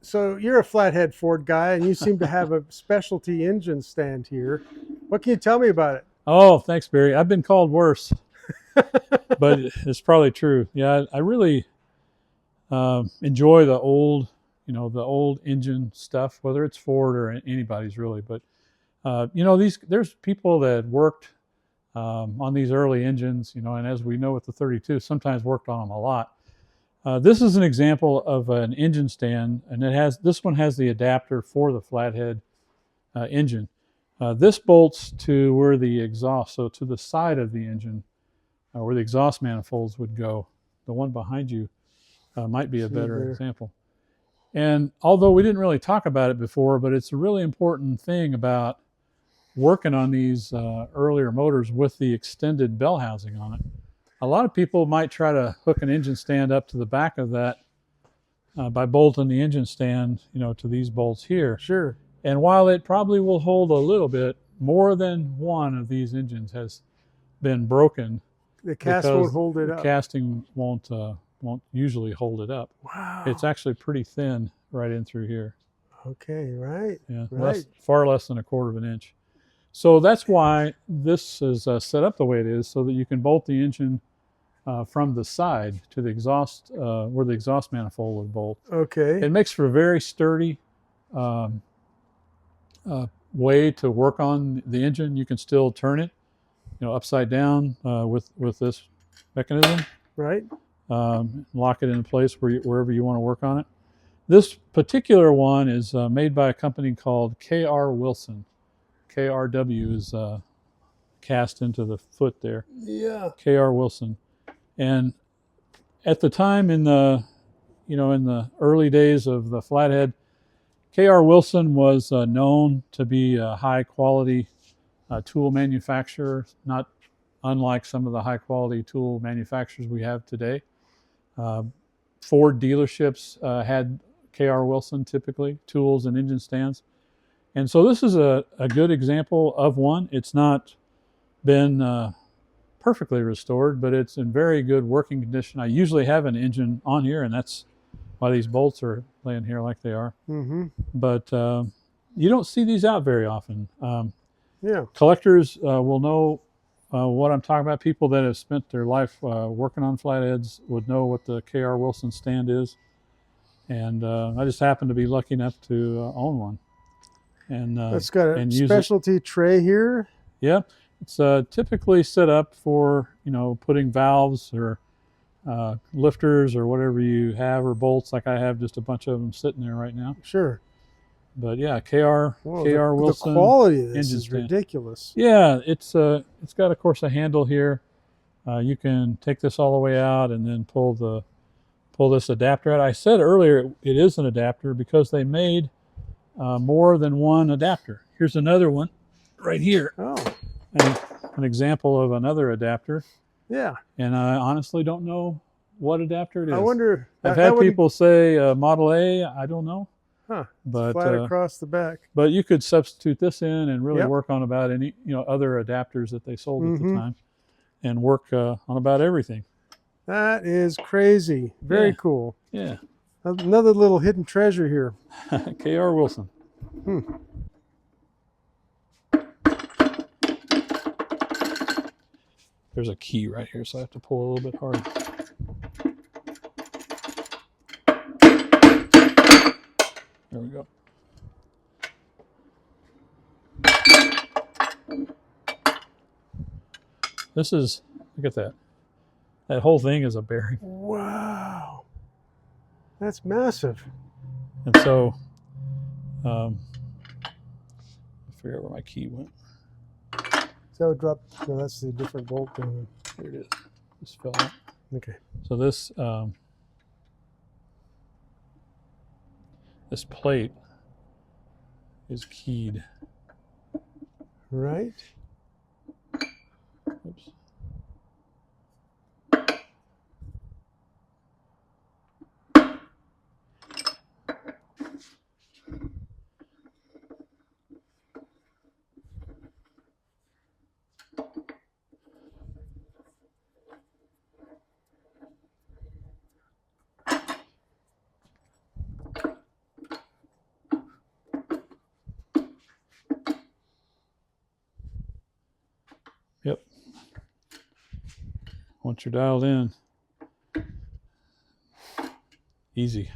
So you're a flathead Ford guy, and you seem to have a specialty engine stand here. What can you tell me about it? Oh, thanks, Barry. I've been called worse, but it's probably true. Yeah, I really enjoy the old, the old engine stuff, whether it's Ford or anybody's really. But there's people that worked on these early engines, and as we know with the 32, sometimes worked on them a lot. This is an example of an engine stand, and this one has the adapter for the flathead engine. This bolts to where the exhaust, so to the side of the engine, where the exhaust manifolds would go. The one behind you might be a better example. And although we didn't really talk about it before, but it's a really important thing about working on these earlier motors with the extended bell housing on it. A lot of people might try to hook an engine stand up to the back of that by bolting the engine stand, to these bolts here. Sure. And while it probably will hold a little bit, more than one of these engines has been broken. The cast won't hold it up. The casting won't usually hold it up. Wow. It's actually pretty thin right in through here. Okay, right. Yeah, right. Far less than 1/4 of an inch. So that's why this is set up the way it is, so that you can bolt the engine from the side to the exhaust, where the exhaust manifold would bolt. Okay. It makes for a very sturdy way to work on the engine. You can still turn it, upside down with this mechanism. Right. Lock it in place wherever you want to work on it. This particular one is made by a company called K.R. Wilson. KRW is cast into the foot there. Yeah. K.R. Wilson. And at the time in the early days of the flathead, K.R. Wilson was known to be a high quality tool manufacturer, not unlike some of the high quality tool manufacturers we have today. Ford dealerships had K.R. Wilson typically, tools and engine stands. And so this is a good example of one. It's not been perfectly restored, but it's in very good working condition. I usually have an engine on here, and that's why these bolts are laying here like they are. Mm-hmm. But you don't see these out very often. Yeah. Collectors will know what I'm talking about. People that have spent their life working on flatheads would know what the K.R. Wilson stand is. And I just happen to be lucky enough to own one. And it's got a specialty tray here. Yeah, it's typically set up for putting valves or lifters or whatever you have, or bolts. Like I have just a bunch of them sitting there right now. Sure. But yeah, K.R. Wilson. The quality of this is stand. ridiculous. Yeah, it's got, of course, a handle here. You can take this all the way out and then pull this adapter out. I said earlier it is an adapter because they made more than one adapter. Here's another one right here. Oh. And an example of another adapter. Yeah. And I honestly don't know what adapter it is. I wonder. I've had people say Model A. I don't know. Huh. But flat across the back. But you could substitute this in and really work on about any other adapters that they sold at the time, and work on about everything. That is crazy. Very cool. Yeah. Another little hidden treasure here. K.R. Wilson. There's a key right here, so I have to pull a little bit hard. There we go. This is, look at that. That whole thing is a bearing. Wow. That's massive. And so, I forget where my key went. So it dropped, no, that's the different bolt thing. Here it is. Just fell out. Okay. So this, this plate is keyed. Right. Oops. Yep. Once you're dialed in, easy.